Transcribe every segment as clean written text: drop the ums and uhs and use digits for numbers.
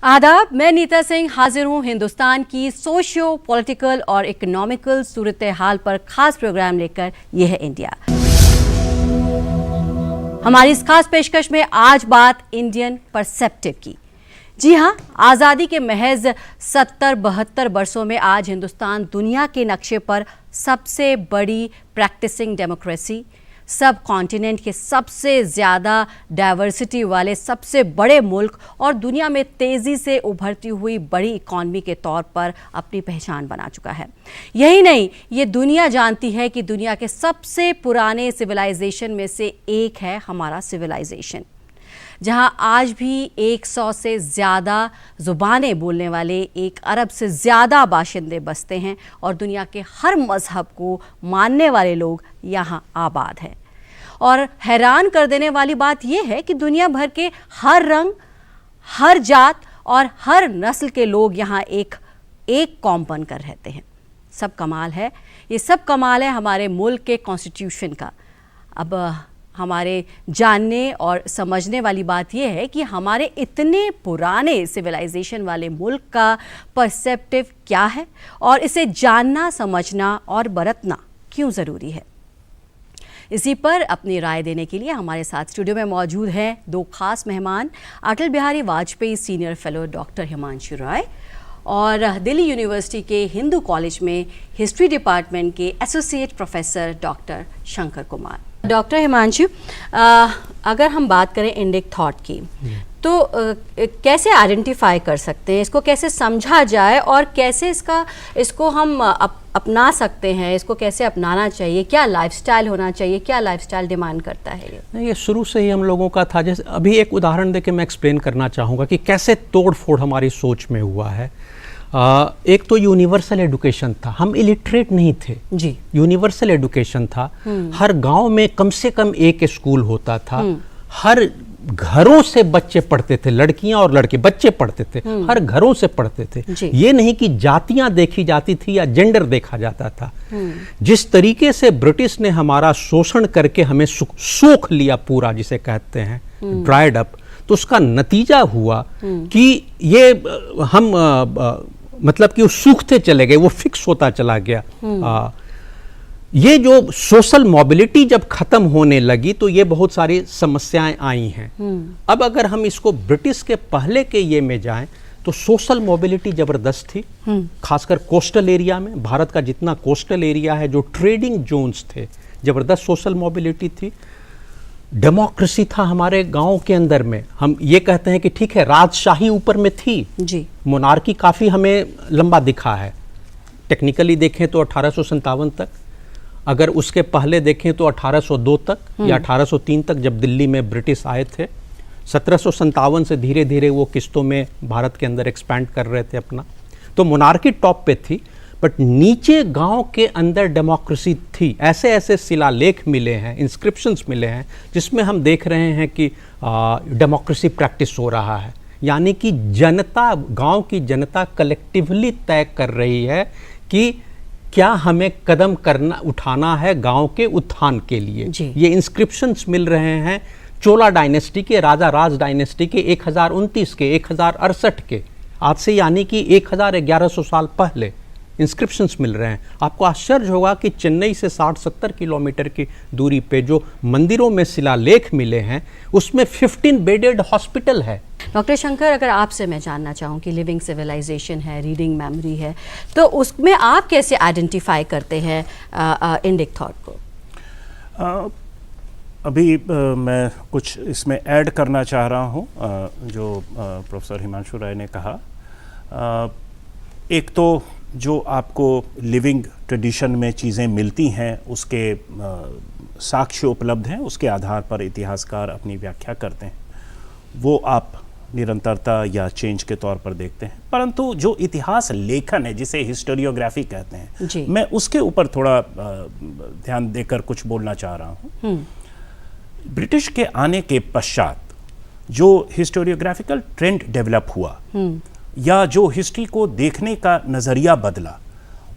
आदाब, मैं नीता सिंह हाजिर हूँ हिंदुस्तान की सोशियो पॉलिटिकल और इकोनॉमिकल सूरत हाल पर खास प्रोग्राम लेकर। यह है इंडिया। हमारी इस खास पेशकश में आज बात इंडियन परसेप्टिव की। जी हाँ, आज़ादी के महज 70-72 वर्षों में आज हिंदुस्तान दुनिया के नक्शे पर सबसे बड़ी प्रैक्टिसिंग डेमोक्रेसी, सब कॉन्टिनेंट के सबसे ज़्यादा डाइवर्सिटी वाले सबसे बड़े मुल्क और दुनिया में तेज़ी से उभरती हुई बड़ी इकॉनमी के तौर पर अपनी पहचान बना चुका है। यही नहीं, ये दुनिया जानती है कि दुनिया के सबसे पुराने सिविलाइजेशन में से एक है हमारा सिविलाइजेशन, जहां आज भी 100 से ज़्यादा ज़ुबानें बोलने वाले 1 अरब से ज़्यादा बाशिंदे बसते हैं और दुनिया के हर मज़हब को मानने वाले लोग यहाँ आबाद हैं। और हैरान कर देने वाली बात यह है कि दुनिया भर के हर रंग, हर जात और हर नस्ल के लोग यहाँ एक कौम बनकर रहते हैं। सब कमाल है, ये सब कमाल है हमारे मुल्क के कॉन्स्टिट्यूशन का। अब हमारे जानने और समझने वाली बात यह है कि हमारे इतने पुराने सिविलाइजेशन वाले मुल्क का परसेप्टिव क्या है और इसे जानना, समझना और बरतना क्यों ज़रूरी है। इसी पर अपनी राय देने के लिए हमारे साथ स्टूडियो में मौजूद हैं 2 खास मेहमान, Atal Bihari Vajpayee senior fellow doctor Himanshu Rai और दिल्ली यूनिवर्सिटी के हिंदू कॉलेज में हिस्ट्री डिपार्टमेंट के associate professor doctor Shankar Kumar. Doctor Himanshu, अगर हम बात करें इंडिक थॉट की, तो कैसे आइडेंटिफाई कर सकते हैं, इसको कैसे समझा जाए और कैसे इसको हम अपना सकते हैं, इसको कैसे अपनाना चाहिए, क्या लाइफस्टाइल होना चाहिए, क्या लाइफस्टाइल डिमांड करता है ये शुरू से ही हम लोगों का था। जैसे अभी एक उदाहरण देके मैं एक्सप्लेन करना चाहूँगा कि कैसे तोड़ फोड़ हमारी सोच में हुआ है। एक तो यूनिवर्सल एजुकेशन था, हम इलिटरेट नहीं थे जी, यूनिवर्सल एजुकेशन था। हर गांव में कम से कम एक स्कूल होता था, हर घरों से बच्चे पढ़ते थे, लड़कियां और लड़के बच्चे पढ़ते थे, हर घरों से पढ़ते थे। ये नहीं कि जातियां देखी जाती थी या जेंडर देखा जाता था। जिस तरीके से ब्रिटिश ने हमारा शोषण करके हमें सोख लिया पूरा, जिसे कहते हैं ड्राइड अप, तो उसका नतीजा हुआ कि ये हम मतलब कि वो सूखते चले गए, वो फिक्स होता चला गया। ये जो सोशल मोबिलिटी जब खत्म होने लगी तो ये बहुत सारी समस्याएं आई हैं। अब अगर हम इसको ब्रिटिश के पहले के ये में जाएं तो सोशल मोबिलिटी जबरदस्त थी, खासकर कोस्टल एरिया में। भारत का जितना कोस्टल एरिया है, जो ट्रेडिंग जोन्स थे, जबरदस्त सोशल मोबिलिटी थी। डेमोक्रेसी था हमारे गांव के अंदर में। हम ये कहते हैं कि ठीक है, राजशाही ऊपर में थी जी, मोनार्की काफ़ी हमें लंबा दिखा है। टेक्निकली देखें तो 1857 तक, अगर उसके पहले देखें तो 1802 तक या 1803 तक, जब दिल्ली में ब्रिटिश आए थे। 1757 से धीरे धीरे वो किस्तों में भारत के अंदर एक्सपैंड कर रहे थे अपना, तो मोनार्की टॉप पे थी। बट नीचे गांव के अंदर डेमोक्रेसी थी। ऐसे ऐसे शिलालेख मिले हैं, इंस्क्रिप्शंस मिले हैं, जिसमें हम देख रहे हैं कि डेमोक्रेसी प्रैक्टिस हो रहा है। यानी कि जनता, गांव की जनता कलेक्टिवली तय कर रही है कि क्या हमें कदम उठाना है गांव के उत्थान के लिए। ये इंस्क्रिप्शंस मिल रहे हैं चोला डायनेस्टी के, राजा राज डायनेस्टी के, 1029 के, 1068 के, आज से यानी कि 1100 साल पहले इंस्क्रिप्शंस मिल रहे हैं। आपको आश्चर्य होगा कि चेन्नई से 60-70 किलोमीटर की दूरी पे जो मंदिरों में शिलालेख मिले हैं, उसमें 15 बेडेड हॉस्पिटल है। डॉक्टर शंकर, अगर आपसे मैं जानना चाहूँ कि लिविंग सिविलाइजेशन है, रीडिंग मेमोरी है, तो उसमें आप कैसे आइडेंटिफाई करते हैं इंडिक थॉट को? अभी मैं कुछ इसमें ऐड करना चाह रहा हूँ जो प्रोफेसर हिमांशु राय ने कहा। एक तो जो आपको लिविंग ट्रेडिशन में चीज़ें मिलती हैं, उसके साक्ष्य उपलब्ध हैं, उसके आधार पर इतिहासकार अपनी व्याख्या करते हैं, वो आप निरंतरता या चेंज के तौर पर देखते हैं। परंतु जो इतिहास लेखन है, जिसे हिस्टोरियोग्राफी कहते हैं, मैं उसके ऊपर थोड़ा ध्यान देकर कुछ बोलना चाह रहा हूँ। ब्रिटिश के आने के पश्चात जो हिस्टोरियोग्राफिकल ट्रेंड डेवलप हुआ या जो हिस्ट्री को देखने का नज़रिया बदला,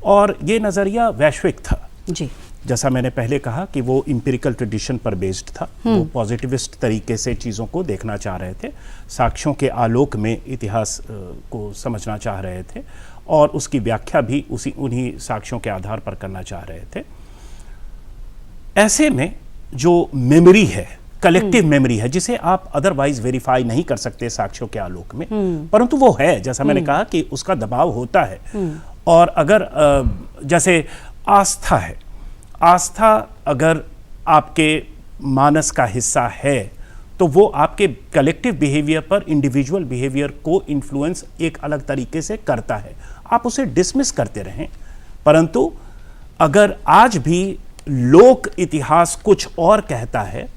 और ये नज़रिया वैश्विक था जी, जैसा मैंने पहले कहा कि वो इम्पिरिकल ट्रेडिशन पर बेस्ड था, वो पॉजिटिविस्ट तरीके से चीज़ों को देखना चाह रहे थे, साक्ष्यों के आलोक में इतिहास को समझना चाह रहे थे और उसकी व्याख्या भी उन्हीं साक्ष्यों के आधार पर करना चाह रहे थे। ऐसे में जो मेमोरी है, कलेक्टिव मेमोरी है, जिसे आप अदरवाइज वेरीफाई नहीं कर सकते साक्ष्यों के आलोक में, परंतु वो है, जैसा मैंने कहा कि उसका दबाव होता है। और अगर जैसे आस्था है, आस्था अगर आपके मानस का हिस्सा है तो वो आपके कलेक्टिव बिहेवियर पर इंडिविजुअल बिहेवियर को इन्फ्लुएंस एक अलग तरीके से करता है। आप उसे डिसमिस करते रहें, परंतु अगर आज भी लोक इतिहास कुछ और कहता है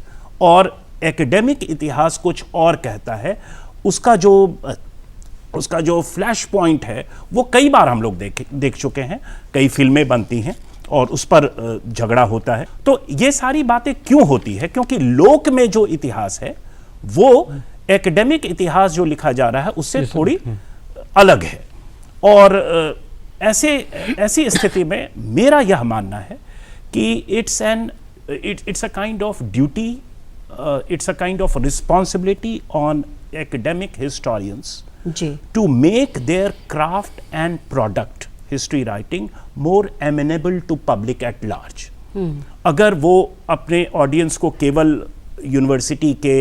और एकेडमिक इतिहास कुछ और कहता है, उसका जो फ्लैश पॉइंट है वो कई बार हम लोग देख चुके हैं, कई फिल्में बनती हैं और उस पर झगड़ा होता है। तो ये सारी बातें क्यों होती है? क्योंकि लोक में जो इतिहास है वो एकेडमिक इतिहास जो लिखा जा रहा है उससे थोड़ी अलग है। और ऐसी स्थिति में मेरा यह मानना है कि it's a kind of duty, it's a kind of responsibility on academic historians to make their craft and product, history writing, more amenable to public at large. अगर वो अपने ऑडियंस को केवल यूनिवर्सिटी के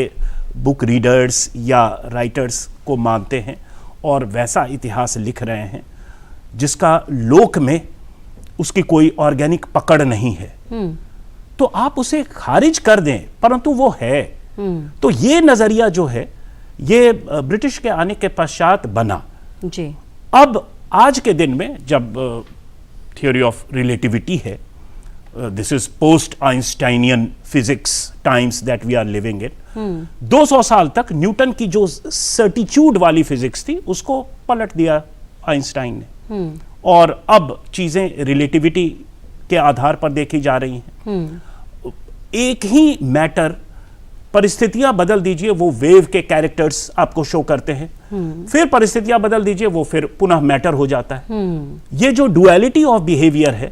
बुक रीडर्स या writers को मानते हैं और वैसा इतिहास लिख रहे हैं जिसका लोक में उसकी कोई ऑर्गेनिक पकड़ नहीं है, तो आप उसे खारिज कर दें, परंतु वो है। तो ये नजरिया जो है ये ब्रिटिश के आने के पश्चात बना जी। अब आज के दिन में जब थियोरी ऑफ रिलेटिविटी है, this is post Einsteinian physics times that we are living in, 200 साल तक न्यूटन की जो सर्टिट्यूड वाली फिजिक्स थी उसको पलट दिया आइंस्टाइन ने, और अब चीजें रिलेटिविटी के आधार पर देखी जा रही हैं। एक ही मैटर, परिस्थितियां बदल दीजिए वो वेव के कैरेक्टर्स आपको शो करते हैं, फिर परिस्थितियां बदल दीजिए वो फिर पुनः मैटर हो जाता है। ये जो डुअलिटी ऑफ बिहेवियर है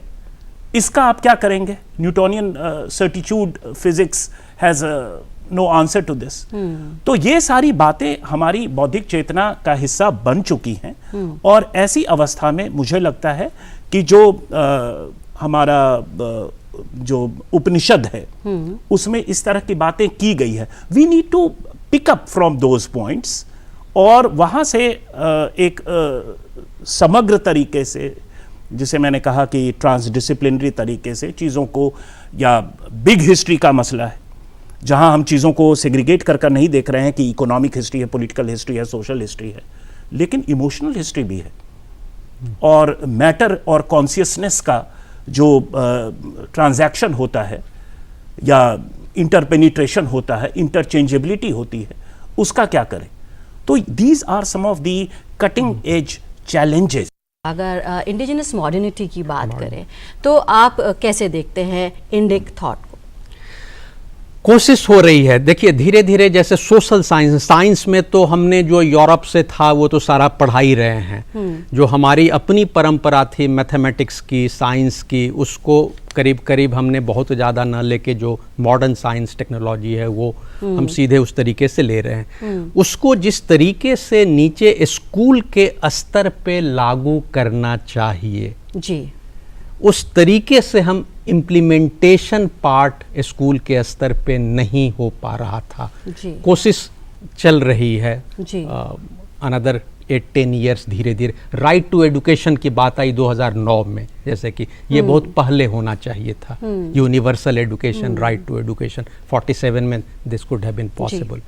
इसका आप क्या करेंगे? Newtonian certitude physics has no answer to this. तो ये सारी बातें हमारी बौद्धिक चेतना का हिस्सा बन चुकी हैं, और ऐसी अवस्था में मुझे लगता है कि जो हमारा जो उपनिषद है उसमें इस तरह की बातें की गई है, we need to pick up from those points और वहां से एक समग्र तरीके से, जिसे मैंने कहा कि ट्रांसडिसिप्लिनरी तरीके से चीज़ों को, या बिग हिस्ट्री का मसला है जहां हम चीज़ों को सेग्रीगेट कर नहीं देख रहे हैं कि इकोनॉमिक हिस्ट्री है, पॉलिटिकल हिस्ट्री है, सोशल हिस्ट्री है, लेकिन इमोशनल हिस्ट्री भी है, और मैटर और कॉन्शियसनेस का जो ट्रांजैक्शन होता है या इंटरपेनिट्रेशन होता है, इंटरचेंजेबिलिटी होती है, उसका क्या करें? तो these are some of the cutting edge challenges. अगर इंडिजिनस मॉडर्निटी की बात करें तो आप कैसे देखते हैं इंडिक थॉट को? कोशिश हो रही है, देखिए धीरे धीरे, जैसे सोशल साइंस में तो हमने जो यूरोप से था वो तो सारा पढ़ा ही रहे हैं, जो हमारी अपनी परंपरा थी मैथमेटिक्स की, साइंस की, उसको करीब करीब हमने बहुत ज़्यादा न लेके जो मॉडर्न साइंस टेक्नोलॉजी है वो हम सीधे उस तरीके से ले रहे हैं। उसको जिस तरीके से नीचे स्कूल के स्तर पे लागू करना चाहिए जी, उस तरीके से हम इम्प्लीमेंटेशन पार्ट स्कूल के स्तर पे नहीं हो पा रहा था। कोशिश चल रही है, अनदर 8-10 ईयर्स धीरे धीरे। राइट टू एजुकेशन की बात आई 2009 में, जैसे कि ये बहुत पहले होना चाहिए था, universal education, right to education. 47 में this could have been possible.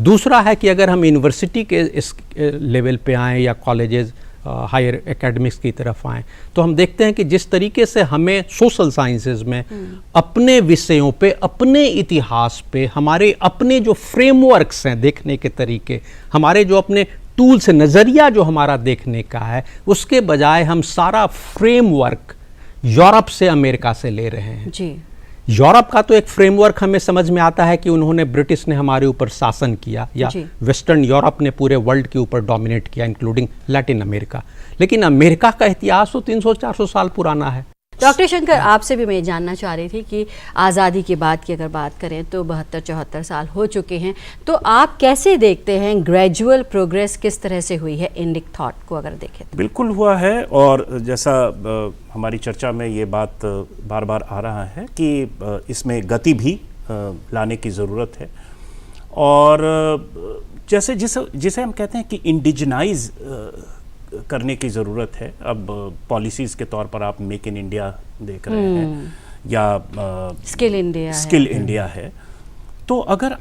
दूसरा है कि अगर हम यूनिवर्सिटी के इस लेवल पे आएँ या कॉलेजेस हायर एकेडमिक्स की तरफ आएँ, तो हम देखते हैं कि जिस तरीके से हमें सोशल साइंसेज में अपने विषयों पे, अपने इतिहास पे, हमारे अपने जो फ्रेमवर्क्स हैं देखने के तरीके, हमारे जो अपने टूल्स, नज़रिया जो हमारा देखने का है, उसके बजाय हम सारा फ्रेमवर्क यूरोप से, अमेरिका से ले रहे हैं जी। यूरोप का तो एक फ्रेमवर्क हमें समझ में आता है कि उन्होंने, ब्रिटिश ने हमारे ऊपर शासन किया, या वेस्टर्न यूरोप ने पूरे वर्ल्ड के ऊपर डोमिनेट किया, इंक्लूडिंग लैटिन अमेरिका। लेकिन अमेरिका का इतिहास तो 300-400 साल पुराना है। डॉक्टर शंकर, आपसे भी मैं जानना चाह रही थी कि आज़ादी के बाद की अगर बात करें तो 72-74 साल हो चुके हैं, तो आप कैसे देखते हैं ग्रेजुअल प्रोग्रेस किस तरह से हुई है इंडिक थॉट को अगर देखें तो? बिल्कुल हुआ है, और जैसा हमारी चर्चा में ये बात बार बार आ रहा है कि इसमें गति भी लाने की ज़रूरत है। और जैसे जिसे हम कहते हैं कि इंडिजनाइज करने की ज़रूरत है। अब पॉलिसीज़ के तौर पर आप मेक इन इंडिया देख रहे हैं या स्किल इंडिया है। तो अगर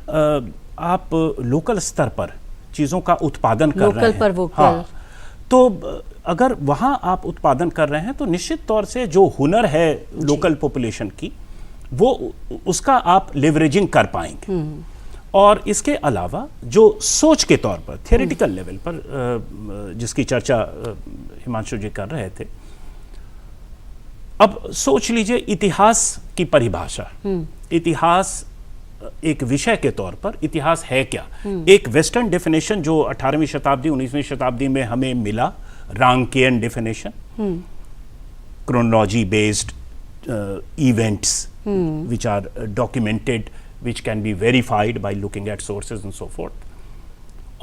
आप लोकल स्तर पर चीज़ों का उत्पादन कर रहे हैं, पर वोकल, हाँ, तो अगर वहाँ आप उत्पादन कर रहे हैं तो निश्चित तौर से जो हुनर है लोकल पॉपुलेशन की, वो उसका आप लेवरेजिंग कर पाएंगे। और इसके अलावा जो सोच के तौर पर थियोरेटिकल लेवल पर जिसकी चर्चा हिमांशु जी कर रहे थे, अब सोच लीजिए इतिहास की परिभाषा। इतिहास एक विषय के तौर पर इतिहास है क्या? एक वेस्टर्न डेफिनेशन जो 18वीं शताब्दी 19वीं शताब्दी में हमें मिला, Rankean definition, chronology based events which are documented, which can be verified by looking at sources and so forth.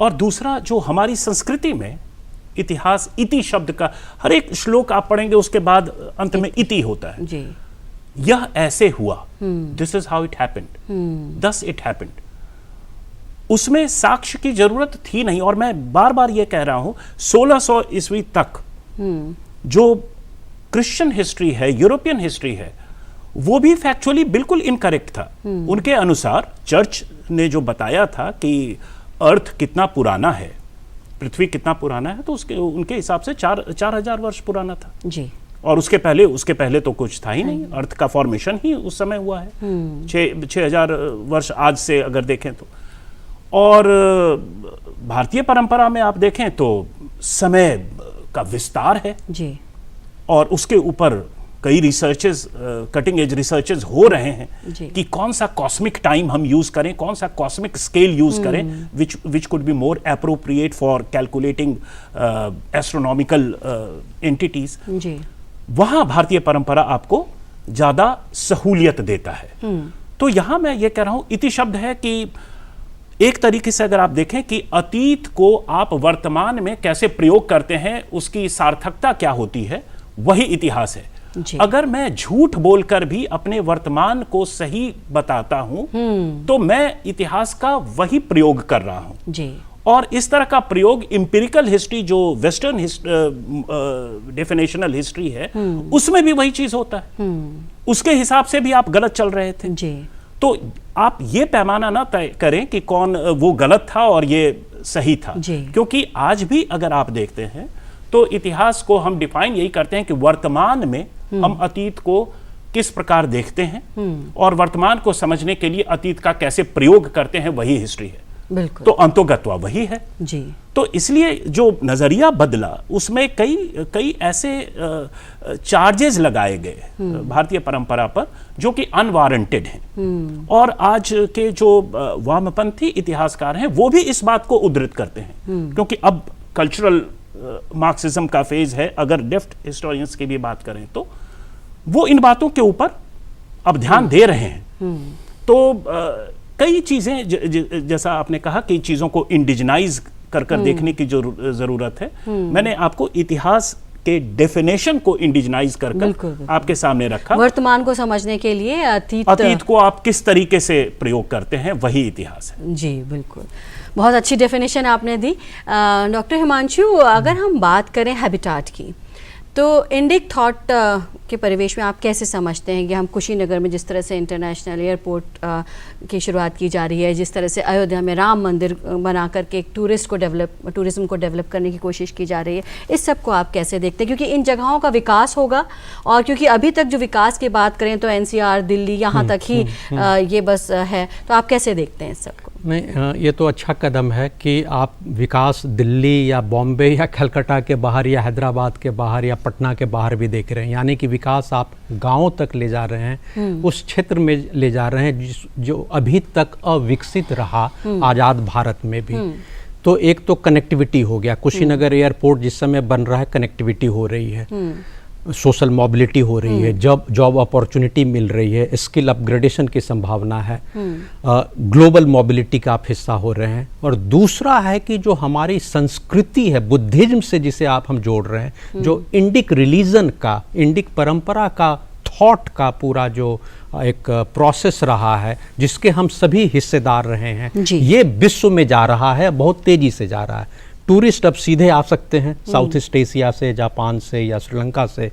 और दूसरा जो हमारी संस्कृति में इतिहास, इति शब्द का हर एक श्लोक आप पढ़ेंगे उसके बाद अंत में इति होता है जी। यह ऐसे हुआ, this is how it happened, thus it happened. उसमें साक्ष्य की जरूरत थी नहीं। और मैं बार बार ये कह रहा हूं 1600 ईस्वी तक जो क्रिश्चियन हिस्ट्री है, यूरोपियन हिस्ट्री है, वो भी फैक्चुअली बिल्कुल इनकरेक्ट था। उनके अनुसार चर्च ने जो बताया था कि अर्थ कितना पुराना है, पृथ्वी कितना पुराना है, तो उसके उनके हिसाब से 4000 वर्ष पुराना था जी। और उसके पहले तो कुछ था ही नहीं। अर्थ का फॉर्मेशन ही उस समय हुआ है 6000 वर्ष आज से अगर देखें तो। और भारतीय परंपरा में आप देखें तो समय का विस्तार है जी। और उसके ऊपर कई रिसर्चेस, कटिंग एज रिसर्चेस हो रहे हैं कि कौन सा कॉस्मिक टाइम हम यूज करें, कौन सा कॉस्मिक स्केल यूज करें which could be more appropriate for calculating astronomical entities. वहां भारतीय परंपरा आपको ज्यादा सहूलियत देता है। तो यहां मैं ये कह रहा हूं, इति शब्द है कि एक तरीके से अगर आप देखें कि अतीत को आप वर्तमान में कैसे प्रयोग करते हैं, उसकी सार्थकता क्या होती है, वही इतिहास है। अगर मैं झूठ बोलकर भी अपने वर्तमान को सही बताता हूं तो मैं इतिहास का वही प्रयोग कर रहा हूं जी। और इस तरह का प्रयोग इंपिरिकल हिस्ट्री, जो वेस्टर्न डेफिनेशनल हिस्ट्री है, उसमें भी वही चीज होता है। उसके हिसाब से भी आप गलत चल रहे थे जी। तो आप ये पैमाना ना तय करें कि कौन वो गलत था और ये सही था, क्योंकि आज भी अगर आप देखते हैं तो इतिहास को हम डिफाइन यही करते हैं कि वर्तमान में हम अतीत को किस प्रकार देखते हैं और वर्तमान को समझने के लिए अतीत का कैसे प्रयोग करते हैं, वही हिस्ट्री है। बिल्कुल। तो अंतोगत्वा वही है जी। तो इसलिए जो नजरिया बदला, उसमें कई ऐसे चार्जेस लगाए गए भारतीय परंपरा पर जो कि अनवारंटेड हैं। और आज के जो वामपंथी इतिहासकार हैं वो भी इस बात को उद्धृत करते हैं, क्योंकि अब कल्चरल मार्क्सिज्म का फेज है। अगर लेफ्ट हिस्टोरियंस की भी बात करें तो वो इन बातों के ऊपर अब ध्यान दे रहे हैं। तो कई चीजें, जैसा आपने कहा कि चीजों को इंडिजनाइज कर देखने की जरूरत है। मैंने आपको इतिहास के डेफिनेशन को इंडिजनाइज कर आपके सामने रखा। वर्तमान को समझने के लिए अतीत को आप किस तरीके से प्रयोग करते हैं, वही इतिहास है जी। बिल्कुल, बहुत अच्छी डेफिनेशन आपने दी। डॉक्टर हिमांशु, अगर हम बात करें हैबिटाट की, तो इंडिक थॉट के परिवेश में आप कैसे समझते हैं कि हम कुशीनगर में जिस तरह से इंटरनेशनल एयरपोर्ट की शुरुआत की जा रही है, जिस तरह से अयोध्या में राम मंदिर बना करके एक टूरिज्म को डेवलप करने की कोशिश की जा रही है, इस सब को आप कैसे देखते हैं? क्योंकि इन जगहों का विकास होगा, और क्योंकि अभी तक जो विकास की बात करें तो NCR, दिल्ली, यहाँ तक ही ये बस है, तो आप कैसे देखते हैं इस सबको? नहीं, ये तो अच्छा कदम है कि आप विकास दिल्ली या बॉम्बे या कलकत्ता के बाहर या हैदराबाद के बाहर या पटना के बाहर भी देख रहे हैं। यानी कि विकास आप गांवों तक ले जा रहे हैं, उस क्षेत्र में ले जा रहे हैं जो अभी तक अविकसित रहा आज़ाद भारत में भी। तो एक तो कनेक्टिविटी हो गया, कुशीनगर एयरपोर्ट जिस समय बन रहा है, कनेक्टिविटी हो रही है। सोशल मोबिलिटी हो रही है, जॉब अपॉर्चुनिटी मिल रही है, स्किल अपग्रेडेशन की संभावना है, ग्लोबल मोबिलिटी का आप हिस्सा हो रहे हैं। और दूसरा है कि जो हमारी संस्कृति है, बुद्धिज्म से जिसे हम जोड़ रहे हैं, जो इंडिक रिलीजन का, इंडिक परंपरा का, थॉट का पूरा जो एक प्रोसेस रहा है, जिसके हम सभी हिस्सेदार रहे हैं, ये विश्व में जा रहा है, बहुत तेजी से जा रहा है। टूरिस्ट अब सीधे आ सकते हैं, साउथ ईस्ट एशिया से, जापान से या श्रीलंका से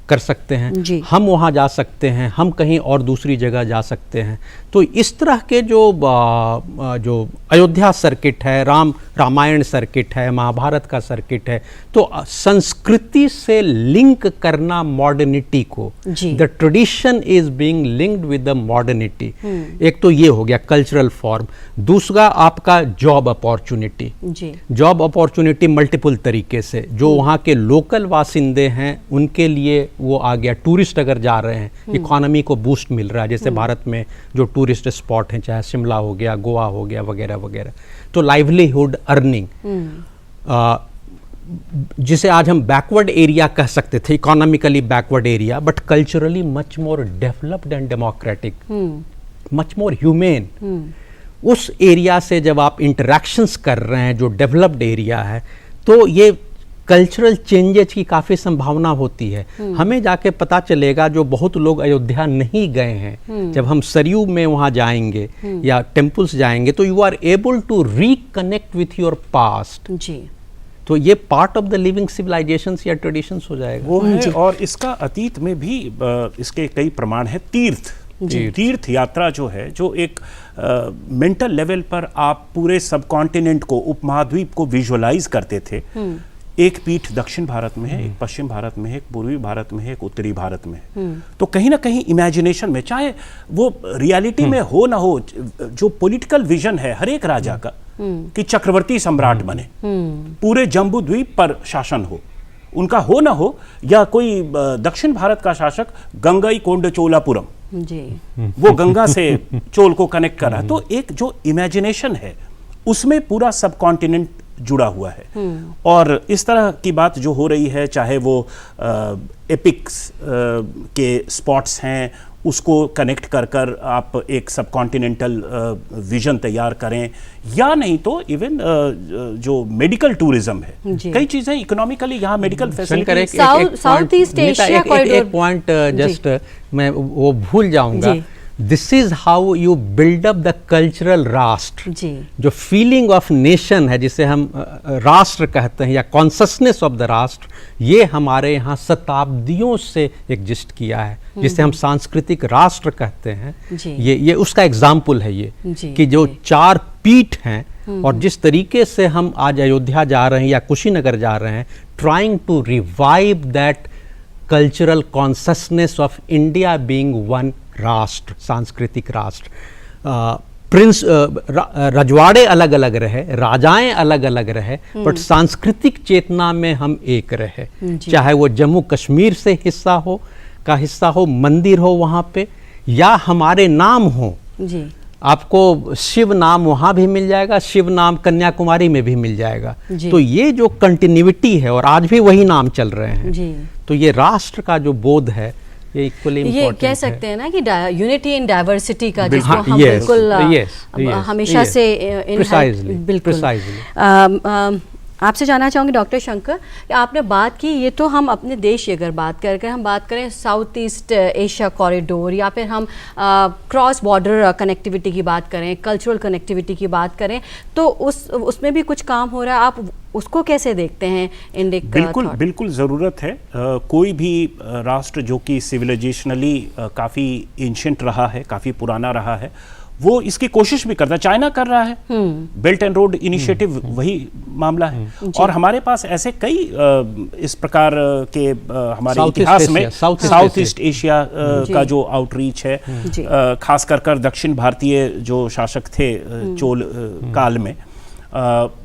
कर सकते हैं, हम वहाँ जा सकते हैं, हम कहीं और दूसरी जगह जा सकते हैं। तो इस तरह के जो अयोध्या सर्किट है, रामायण सर्किट है, महाभारत का सर्किट है, तो संस्कृति से लिंक करना मॉडर्निटी को, the tradition is being linked with the modernity. एक तो ये हो गया कल्चरल फॉर्म। दूसरा आपका job opportunity, job opportunity multiple तरीके से, जो वहाँ के लोकल वासिंदे हैं उनके लिए वो आ गया। टूरिस्ट अगर जा रहे हैं, इकोनॉमी को बूस्ट मिल रहा है, जैसे भारत में जो टूरिस्ट स्पॉट हैं, चाहे शिमला हो गया, गोवा हो गया, वगैरह वगैरह। तो लाइवलीहुड, अर्निंग, जिसे आज हम बैकवर्ड एरिया कह सकते थे, economically backward area, but culturally much more developed and democratic, much more humane. उस एरिया से जब आप इंटरेक्शंस कर रहे हैं, जो डेवलप्ड एरिया है, तो ये कल्चरल चेंजेस की काफ़ी संभावना होती है। हमें जाके पता चलेगा, जो बहुत लोग अयोध्या नहीं गए हैं, जब हम सरयू में वहाँ जाएंगे या टेम्पल्स जाएंगे, तो you are able to reconnect with your past. तो ये part of the living civilizations या ट्रेडिशंस हो जाएगा वो है। और इसका अतीत में भी इसके कई प्रमाण है। तीर्थ यात्रा जो है, जो एक मेंटल लेवल पर आप पूरे सब कॉन्टिनेंट को, उपमहाद्वीप को विजुअलाइज करते थे। एक पीठ दक्षिण भारत में है, एक पश्चिम भारत में है, एक पूर्वी भारत में है, एक उत्तरी भारत में है। तो कहीं ना कहीं इमेजिनेशन में, चाहे वो रियलिटी में हो ना हो, जो पॉलिटिकल विजन है हर एक राजा का कि चक्रवर्ती सम्राट बने, पूरे जम्बू द्वीप पर शासन हो, उनका हो ना हो, या कोई दक्षिण भारत का शासक गंगई कोंड चोलापुरम, वो गंगा से चोल को कनेक्ट कर रहा है। तो एक जो इमेजिनेशन है, उसमें पूरा सब कॉन्टिनेंट जुड़ा हुआ है। और इस तरह की बात जो हो रही है, चाहे वो एपिक्स के स्पॉट्स हैं, उसको कनेक्ट कर आप एक सब कॉन्टिनेंटल विजन तैयार करें, या नहीं तो इवन जो मेडिकल टूरिज्म है, कई चीजें इकोनॉमिकली यहाँ medical facility, south east Asia corridor. एक पॉइंट जस्ट मैं वो भूल जाऊंगा। This is how you build up the cultural राष्ट्र। जो फीलिंग ऑफ नेशन है, जिसे हम राष्ट्र कहते हैं, या कॉन्शसनेस ऑफ द राष्ट्र, ये हमारे यहाँ शताब्दियों से एग्जिस्ट किया है, जिसे हम सांस्कृतिक राष्ट्र कहते हैं। ये उसका एग्जाम्पल है ये, कि जो चार पीठ हैं, और जिस तरीके से हम आज अयोध्या जा रहे हैं या कुशीनगर जा रहे हैं, trying to revive that cultural consciousness of India being one राष्ट्र, सांस्कृतिक राष्ट्र। प्रिंस रजवाड़े अलग अलग रहे, राजाएं अलग अलग रहे, बट सांस्कृतिक चेतना में हम एक रहे। चाहे वो जम्मू कश्मीर से हिस्सा हो, मंदिर हो वहाँ पे, या हमारे नाम हो। आपको शिव नाम वहाँ भी मिल जाएगा, शिव नाम कन्याकुमारी में भी मिल जाएगा। तो ये जो कंटिन्यूटी है, और आज भी वही नाम चल रहे हैं, तो ये राष्ट्र का जो बोध है, ये इक्वली इम्पोर्टेंट है। ये कह सकते हैं ना कि यूनिटी इन डाइवर्सिटी का, जिसको हम बिल्कुल हमेशा से बिल्कुल। आपसे जानना चाहूँगी डॉक्टर शंकर, आपने बात की, ये तो हम अपने देश की अगर बात करें, हम बात करें साउथ ईस्ट एशिया कॉरिडोर, या फिर हम क्रॉस बॉर्डर कनेक्टिविटी की बात करें, कल्चरल कनेक्टिविटी की बात करें, तो उसमें भी कुछ काम हो रहा है। आप उसको कैसे देखते हैं? इंडिक बिल्कुल ज़रूरत है। कोई भी राष्ट्र जो कि सिविलाइजेशनली काफ़ी एंशिएंट रहा है, काफ़ी पुराना रहा है, वो इसकी कोशिश भी करता है। चाइना कर रहा है, बेल्ट एंड रोड इनिशिएटिव वही मामला है। और हमारे पास ऐसे कई इस प्रकार के हमारे इतिहास में साउथ ईस्ट एशिया का जो आउटरीच है, खास कर दक्षिण भारतीय जो शासक थे चोल काल में,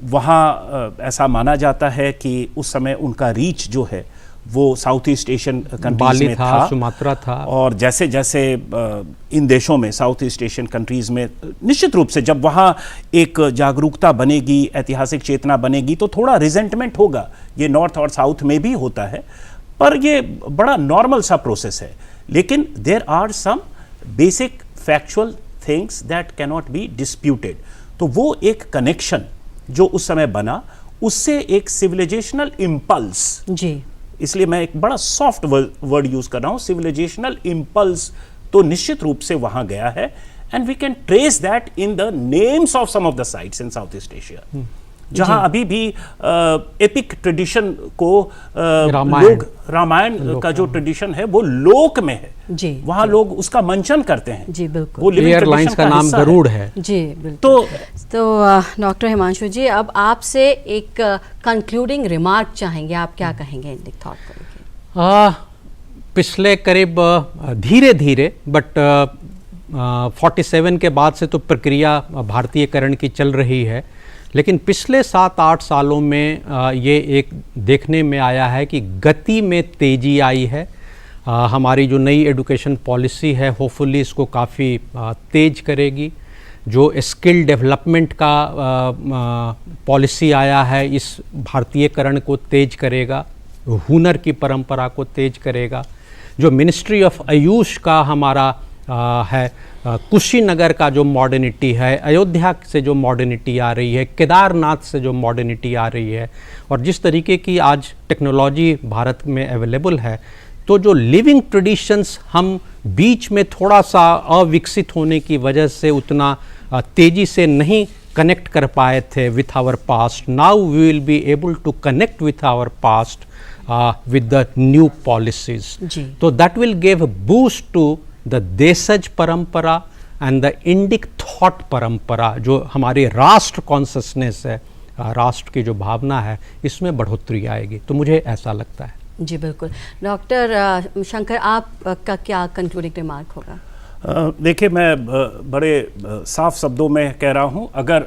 वहाँ ऐसा माना जाता है कि उस समय उनका रीच जो है वो साउथ ईस्ट एशियन कंट्रीज में था, सुमात्रा था। और जैसे जैसे इन देशों में, साउथ ईस्ट एशियन कंट्रीज में, निश्चित रूप से जब वहाँ एक जागरूकता बनेगी, ऐतिहासिक चेतना बनेगी, तो थोड़ा रिजेंटमेंट होगा। ये नॉर्थ और साउथ में भी होता है, पर ये बड़ा नॉर्मल सा प्रोसेस है, लेकिन there are some basic factual things that cannot be disputed. तो वो एक कनेक्शन जो उस समय बना, उससे एक सिविलाइजेशनल इंपल्स, जी, इसलिए मैं एक बड़ा सॉफ्ट वर्ड यूज कर रहा हूं, सिविलाइजेशनल इंपल्स तो निश्चित रूप से वहां गया है, and we can trace that in the names of some of the sites in south east Asia, जहां अभी भी एपिक ट्रेडिशन को लोग, रामायण का जो ट्रेडिशन है वो लोक में है, जी, वहां लोग उसका मंचन करते हैं, जी बिल्कुल, वो एयरलाइंस का नाम गरुड़ है, जी बिल्कुल। तो डॉक्टर हिमांशु जी, अब आपसे एक कंक्लूडिंग रिमार्क चाहेंगे, आप क्या कहेंगे इंडिक थॉट को लेकर? पिछले करीब धीरे धीरे बट 47 के बाद से तो प्रक्रिया भारतीयकरण की चल रही है, लेकिन पिछले 7-8 सालों में ये एक देखने में आया है कि गति में तेज़ी आई है। हमारी जो नई एजुकेशन पॉलिसी है होपफुली इसको काफ़ी तेज करेगी। जो स्किल डेवलपमेंट का पॉलिसी आया है इस भारतीयकरण को तेज करेगा, हुनर की परंपरा को तेज करेगा। जो मिनिस्ट्री ऑफ आयुष का हमारा है, कुशीनगर का जो मॉडर्निटी है, अयोध्या से जो मॉडर्निटी आ रही है, केदारनाथ से जो मॉडर्निटी आ रही है, और जिस तरीके की आज टेक्नोलॉजी भारत में अवेलेबल है, तो जो लिविंग ट्रेडिशंस हम बीच में थोड़ा सा अविकसित होने की वजह से उतना तेज़ी से नहीं कनेक्ट कर पाए थे with our past, now we will be able to connect with our past with the new policies. So that will give a boost to the देशज परंपरा and the Indic thought परंपरा, जो हमारी राष्ट्र कॉन्शसनेस है, राष्ट्र की जो भावना है, इसमें बढ़ोतरी आएगी। तो मुझे ऐसा लगता है। जी बिल्कुल। डॉक्टर शंकर, आपका क्या कंक्लूडिंग रिमार्क होगा? देखिए, मैं बड़े साफ शब्दों में कह रहा हूँ, अगर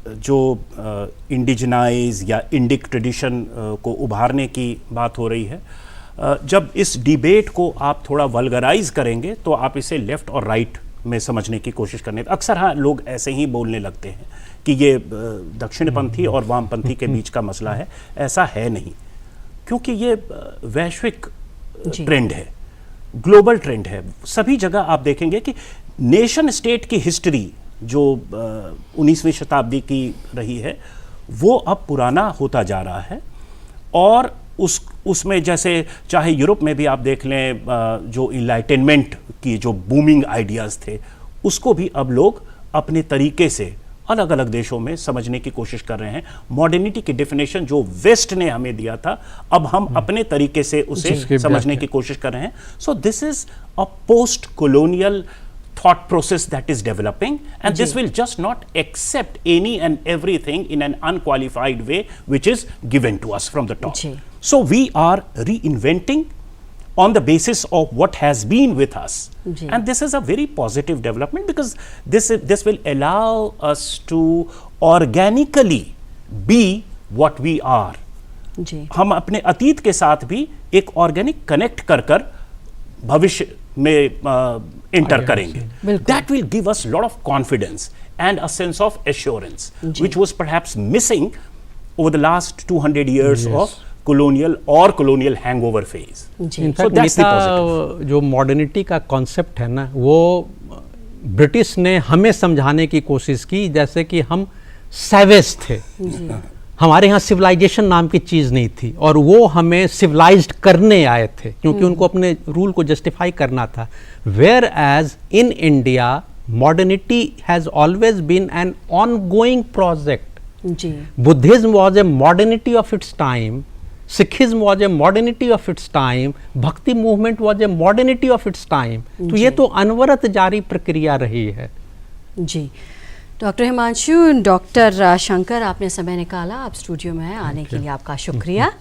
जो इंडिजनाइज या इंडिक ट्रेडिशन को उभारने की बात हो रही है, जब इस डिबेट को आप थोड़ा वल्गराइज करेंगे तो आप इसे लेफ्ट और राइट में समझने की कोशिश करने, अक्सर हाँ लोग ऐसे ही बोलने लगते हैं कि ये दक्षिणपंथी और वामपंथी के बीच का मसला है। ऐसा है नहीं, क्योंकि ये वैश्विक ट्रेंड है, ग्लोबल ट्रेंड है। सभी जगह आप देखेंगे कि नेशन स्टेट की हिस्ट्री जो 19वीं शताब्दी की रही है वो अब पुराना होता जा रहा है, और उसमें जैसे चाहे यूरोप में भी आप देख लें, जो इनलाइटनमेंट की जो बूमिंग आइडियाज़ थे उसको भी अब लोग अपने तरीके से अलग अलग देशों में समझने की कोशिश कर रहे हैं। मॉडर्निटी की डेफिनेशन जो वेस्ट ने हमें दिया था, अब हम अपने तरीके से उसे समझने की कोशिश कर रहे हैं। So this is a post colonial thought process that is developing, and this will just not accept any and everything in an unqualified way which is given to us from the top. So we are reinventing on the basis of what has been with us, and this is a very positive development, because this will allow us to organically be what we are. हम अपने अतीत के साथ भी एक organic connect कर भविष्य में एंटर करेंगे। That will give us a lot of confidence and a sense of assurance, which was perhaps missing over the last 200 years of colonial hangover phase. So that's the positive. जो modernity का concept है ना, वो British ने हमें समझाने की कोशिश की जैसे कि हम सैवेज थे, हमारे यहाँ सिविलाइजेशन नाम की चीज़ नहीं थी, और वो हमें सिविलाइज्ड करने आए थे क्योंकि उनको अपने रूल को जस्टिफाई करना था। Whereas in India modernity has always been an ongoing project. Buddhism was a modernity of its time, Sikhism was a modernity of its time, bhakti movement was a modernity of its time. तो ये तो अनवरत जारी प्रक्रिया रही है। जी doctor Himanshu, doctor Shankar, आपने समय निकाला, आप स्टूडियो में आने के लिए आपका शुक्रिया।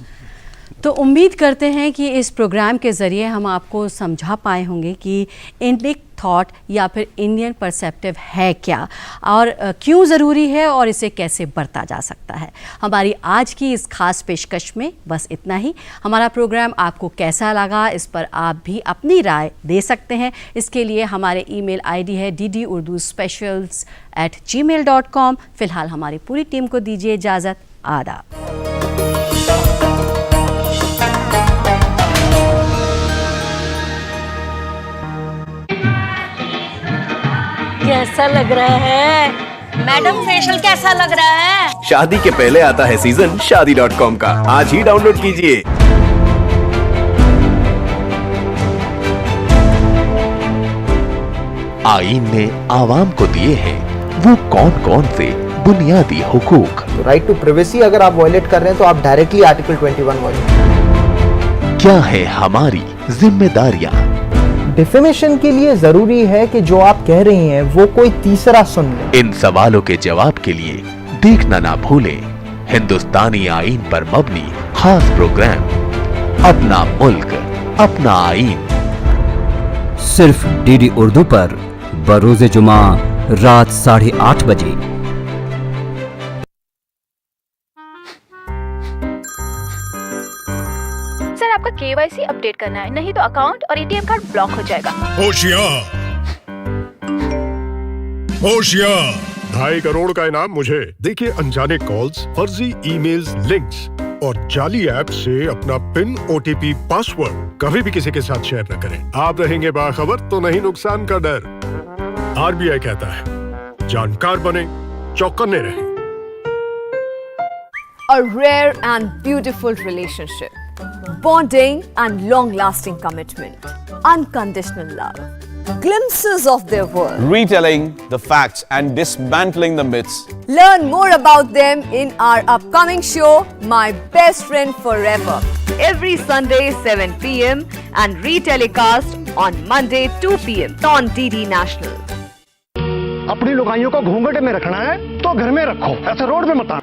तो उम्मीद करते हैं कि इस प्रोग्राम के ज़रिए हम आपको समझा पाए होंगे कि इंडिक थॉट या फिर इंडियन परसेप्टिव है क्या, और क्यों ज़रूरी है, और इसे कैसे बरता जा सकता है। हमारी आज की इस खास पेशकश में बस इतना ही। हमारा प्रोग्राम आपको कैसा लगा, इस पर आप भी अपनी राय दे सकते हैं। इसके लिए हमारे ईमेल आईडी है ddurduspecials@gmail.com। फ़िलहाल हमारी पूरी टीम को दीजिए इजाज़त। आदाब। कैसा लग रहा है? मैडम फेशियल कैसा लग रहा है? शादी के पहले आता है सीजन शादी.com का, आज ही डाउनलोड कीजिए। आईन ने आवाम को दिए हैं वो कौन कौन से बुनियादी हुकूक। राइट टू प्राइवेसी अगर आप वायलेट कर रहे हैं तो आप डायरेक्टली आर्टिकल 21 वायलेट। क्या है हमारी जिम्मेदारियां? डिफेमेशन के लिए जरूरी है कि जो आप कह रही हैं वो कोई तीसरा सुन ले। इन सवालों के जवाब के लिए देखना ना भूलें हिंदुस्तानी आईन पर मबनी खास प्रोग्राम अपना मुल्क अपना आईन, सिर्फ डीडी उर्दू पर बरोज़े जुमा रात 8:30 बजे। सर आपका केवाईसी अपडेट करना है, नहीं तो अकाउंट और एटीएम कार्ड ब्लॉक हो जाएगा। होशियार, होशियार। 2.5 करोड़ का इनाम मुझे। देखिए अनजाने कॉल्स, फर्जी ईमेल्स, लिंक्स और जाली ऐप से अपना पिन, ओटीपी, पासवर्ड कभी भी किसी के साथ शेयर न करें। आप रहेंगे बाखबर तो नहीं नुकसान का डर। आरबीआई कहता है जानकार बने, चौकन्ने रहें। A rare and beautiful relationship, bonding and long-lasting commitment, unconditional love, glimpses of their world. Retelling the facts and dismantling the myths. Learn more about them in our upcoming show, My Best Friend Forever, every Sunday 7 p.m. and retelecast on Monday 2 p.m. on DD National. अपनी लुगाइयों को घूंघट में रखना है तो घर में रखो, ऐसे रोड पे मत आना।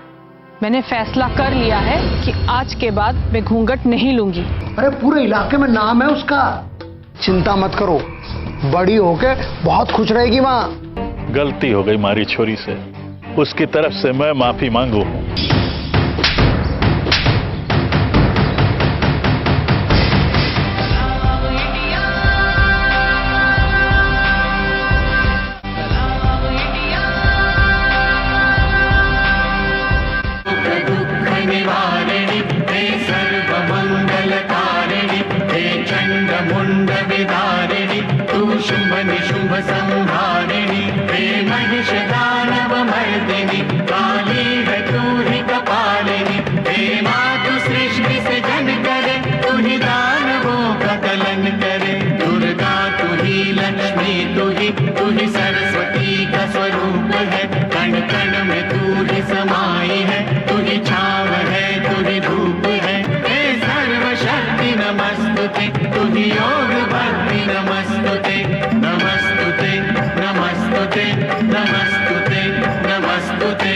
मैंने फैसला कर लिया है कि आज के बाद मैं घूंघट नहीं लूंगी। अरे पूरे इलाके में नाम है उसका। चिंता मत करो, बड़ी होके बहुत खुश रहेगी माँ। गलती हो गई मारी छोरी से, उसकी तरफ से मैं माफी मांगू। शुभ संहारिणी प्रेम दानव मर्दिनी काली है तू ही कपालिनी हे माँ तू सृष्टि से जन करे तू ही दानवों का कलन करे दुर्गा तू ही लक्ष्मी तू ही सरस्वती का स्वरूप है कण कण में तू ही समाई है तू ही छाव है तू ही धूप है हे सर्वशक्ति नमस्तुते तू ही योग भक्ति नमस्तुते नमस्तुते नमस्तुते नमस्तुते नमस्तुते।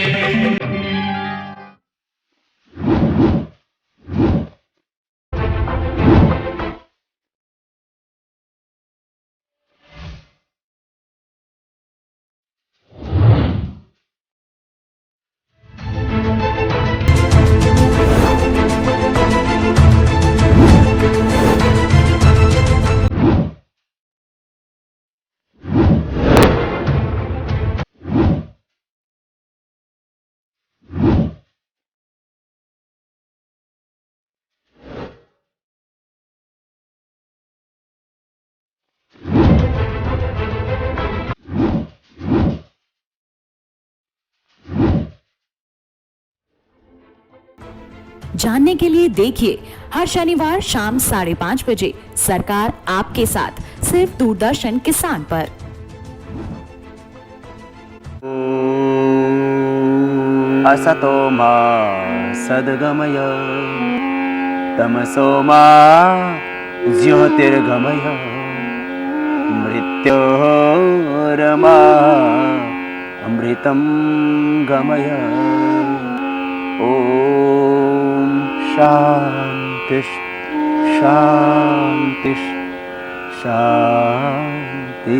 जानने के लिए देखिए हर शनिवार शाम 5:30 बजे सरकार आपके साथ, सिर्फ दूरदर्शन किसान पर। असतो मा सद्गमय तमसो मा ज्योतिर्गमय मृत्योर्मा अमृतं गमय। ओम शांति शांति शांति।